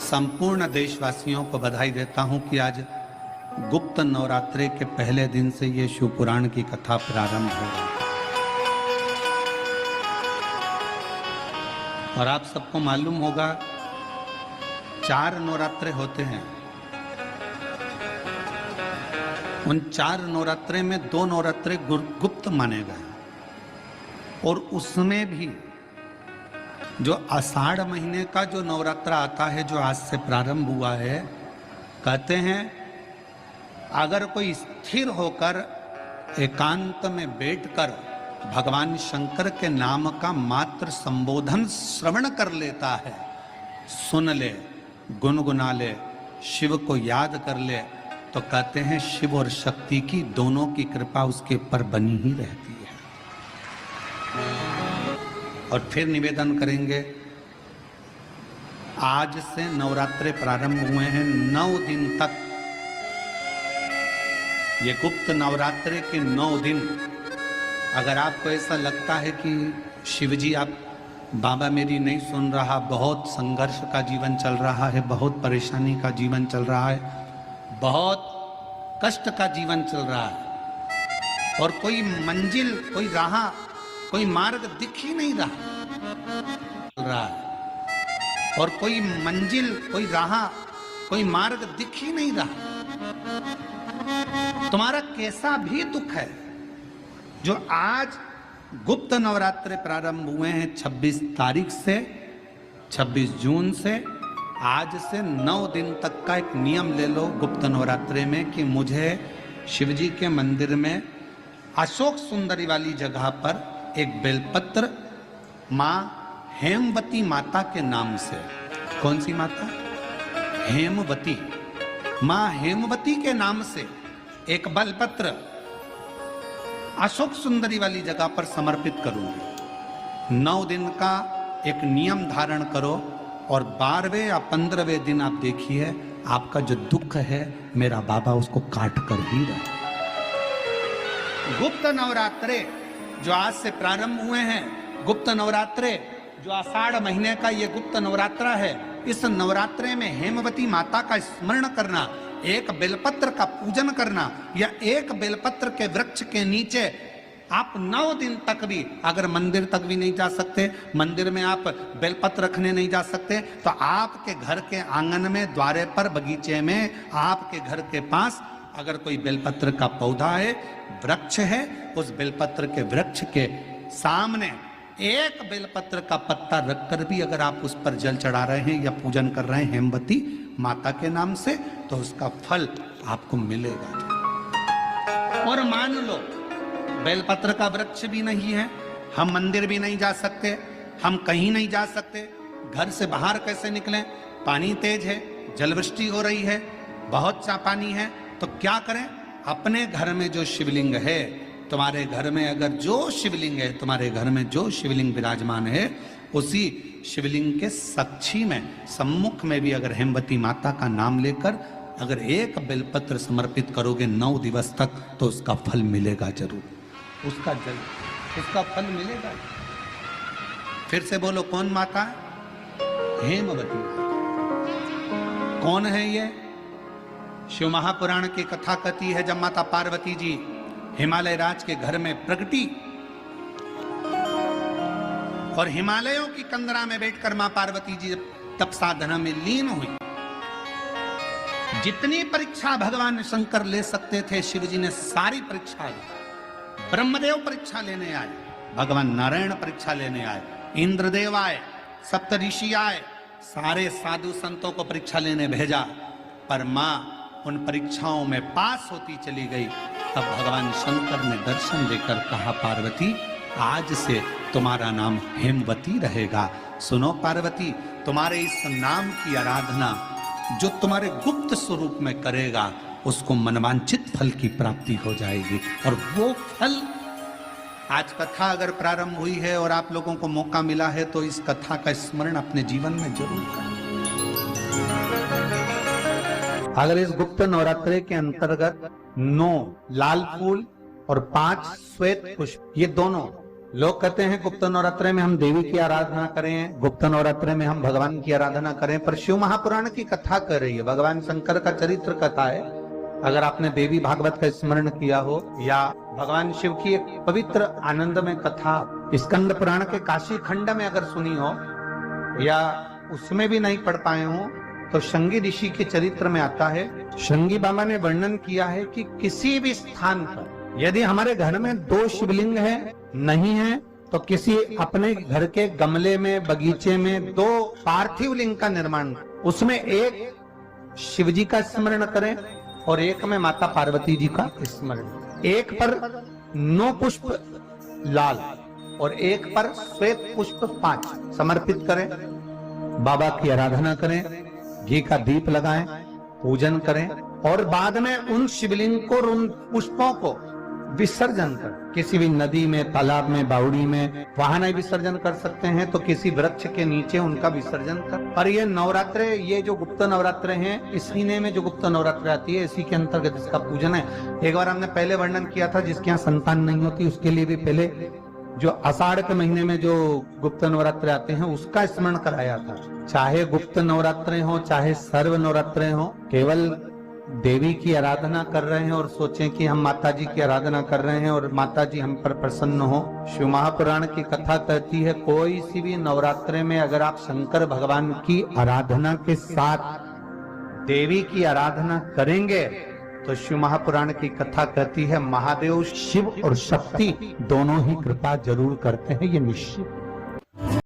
संपूर्ण देशवासियों को बधाई देता हूं कि आज गुप्त नवरात्रे के पहले दिन से ये शिव पुराण की कथा प्रारंभ हो रही है। और आप सबको मालूम होगा 4 नवरात्रे होते हैं। उन 4 नवरात्रे में 2 नवरात्रे गुप्त माने गए और उसमें भी जो आषाढ़ महीने का जो नवरात्रा आता है, जो आज से प्रारंभ हुआ है, कहते हैं अगर कोई स्थिर होकर एकांत में बैठकर भगवान शंकर के नाम का मात्र संबोधन श्रवण कर लेता है, सुन ले, गुनगुना ले, शिव को याद कर ले, तो कहते हैं शिव और शक्ति की दोनों की कृपा उसके ऊपर बनी ही रहती है। और फिर निवेदन करेंगे, आज से नवरात्रे प्रारंभ हुए हैं, 9 दिन तक। ये गुप्त नवरात्रे के 9 दिन, अगर आपको ऐसा लगता है कि शिवजी आप बाबा मेरी नहीं सुन रहा, बहुत संघर्ष का जीवन चल रहा है, बहुत परेशानी का जीवन चल रहा है, बहुत कष्ट का जीवन चल रहा है और कोई मंजिल, कोई राह, कोई मार्ग दिख ही नहीं रहा है और कोई मंजिल, कोई राह, कोई मार्ग दिख ही नहीं रहा, तुम्हारा कैसा भी दुख है, जो आज गुप्त नवरात्रे प्रारंभ हुए हैं 26 तारीख से, 26 जून से, आज से 9 दिन तक का एक नियम ले लो गुप्त नवरात्रे में कि मुझे शिवजी के मंदिर में अशोक सुंदरी वाली जगह पर एक बेलपत्र माँ हेमवती माता के नाम से, कौन सी माता? हेमवती, माँ हेमवती के नाम से एक बेलपत्र अशोक सुंदरी वाली जगह पर समर्पित करूंगी। 9 दिन का एक नियम धारण करो और 12वें या 15वें दिन आप देखिए आपका जो दुख है मेरा बाबा उसको काट कर ही रहा। गुप्त नवरात्रे जो आज से प्रारंभ हुए हैं, गुप्त नवरात्रे जो आषाढ़ महीने का ये गुप्त नवरात्रा है, इस नवरात्रे में हेमवती माता का स्मरण करना, एक बेलपत्र का पूजन करना या एक बेलपत्र के वृक्ष के नीचे आप 9 दिन तक भी, अगर मंदिर तक भी नहीं जा सकते, मंदिर में आप बेलपत्र रखने नहीं जा सकते, तो आपके घर के आंगन में, द्वारे पर, बगीचे में, आपके घर के पास अगर कोई बेलपत्र का पौधा है, वृक्ष है, उस बेलपत्र के वृक्ष के सामने एक बेलपत्र का पत्ता रखकर भी अगर आप उस पर जल चढ़ा रहे हैं या पूजन कर रहे हैं हेमवती माता के नाम से, तो उसका फल आपको मिलेगा। और मान लो बेलपत्र का वृक्ष भी नहीं है, हम मंदिर भी नहीं जा सकते, हम कहीं नहीं जा सकते, घर से बाहर कैसे निकलें, पानी तेज है, जलवृष्टि हो रही है, बहुत सा पानी है, तो क्या करें? अपने घर में जो शिवलिंग है, तुम्हारे घर में अगर जो शिवलिंग है, तुम्हारे घर में जो शिवलिंग विराजमान है, उसी शिवलिंग के साक्षी में, सम्मुख में भी अगर हेमवती माता का नाम लेकर अगर एक बेलपत्र समर्पित करोगे 9 दिवस तक, तो उसका फल मिलेगा जरूर, उसका फल मिलेगा। फिर से बोलो, कौन माता? हेमवती। कौन है ये? शिव महापुराण की कथा कहती है, जब माता पार्वती जी हिमालय राज के घर में प्रगटी और हिमालयों की कंदरा में बैठकर मां पार्वती जी तप साधना में लीन हुई, जितनी परीक्षा भगवान शंकर ले सकते थे शिव जी ने सारी परीक्षा ली। ब्रह्मदेव परीक्षा लेने आए, भगवान नारायण परीक्षा लेने आए, इंद्रदेव आए, सप्तऋषि आए, सारे साधु संतों को परीक्षा लेने भेजा, पर मां उन परीक्षाओं में पास होती चली गई। तब भगवान शंकर ने दर्शन देकर कहा, पार्वती आज से तुम्हारा नाम हेमवती रहेगा। सुनो पार्वती, तुम्हारे इस नाम की आराधना जो तुम्हारे गुप्त स्वरूप में करेगा, उसको मनवांछित फल की प्राप्ति हो जाएगी। और वो फल, आज कथा अगर प्रारंभ हुई है और आप लोगों को मौका मिला है, तो इस कथा का स्मरण अपने जीवन में जरूर करें। अगर इस गुप्त नवरात्रे के अंतर्गत 9 लाल फूल और 5 श्वेत पुष्प, ये दोनों लोग कहते हैं गुप्त नवरात्रे में हम देवी की आराधना करें, गुप्त नवरात्रे में हम भगवान की आराधना करें, पर शिव महापुराण की कथा कर रही है, भगवान शंकर का चरित्र कथा है। अगर आपने देवी भागवत का स्मरण किया हो या भगवान शिव की एक पवित्र आनंदमय कथा स्कंद पुराण के काशी खंड में अगर सुनी हो या उसमें भी नहीं पढ़ पाए हो, तो शंगी ऋषि के चरित्र में आता है, शंगी बाबा ने वर्णन किया है कि किसी भी स्थान पर यदि हमारे घर में 2 शिवलिंग है नहीं है, तो किसी अपने घर के गमले में बगीचे में 2 पार्थिव लिंग का निर्माण, उसमें एक शिव जी का स्मरण करें और एक में माता पार्वती जी का स्मरण, एक पर 9 पुष्प लाल और एक पर श्वेत पुष्प 5 समर्पित करें, बाबा की आराधना करें, घी का दीप लगाएं, पूजन करें और बाद में उन शिवलिंग को और उन पुष्पों को विसर्जन कर, किसी भी नदी में, तालाब में, बावड़ी में, वहां नहीं विसर्जन कर सकते हैं तो किसी वृक्ष के नीचे उनका विसर्जन कर। और ये नवरात्रे, ये जो गुप्त नवरात्रे हैं, इस महीने में जो गुप्त नवरात्रे आती है इसी के अंतर्गत इसका पूजन है। एक बार हमने पहले वर्णन किया था, जिसके यहाँ संतान नहीं होती उसके लिए भी पहले जो आषाढ़ के महीने में जो गुप्त नवरात्रे आते हैं उसका स्मरण कराया था। चाहे गुप्त नवरात्रे हो चाहे सर्व नवरात्रे हो, केवल देवी की आराधना कर रहे हैं और सोचें कि हम माता जी की आराधना कर रहे हैं और माता जी हम पर प्रसन्न हो। शिव महापुराण की कथा कहती है, कोई सी भी नवरात्रे में अगर आप शंकर भगवान की आराधना के साथ देवी की आराधना करेंगे तो शिव महापुराण की कथा कहती है महादेव शिव और शक्ति दोनों ही कृपा जरूर करते हैं, ये निश्चित।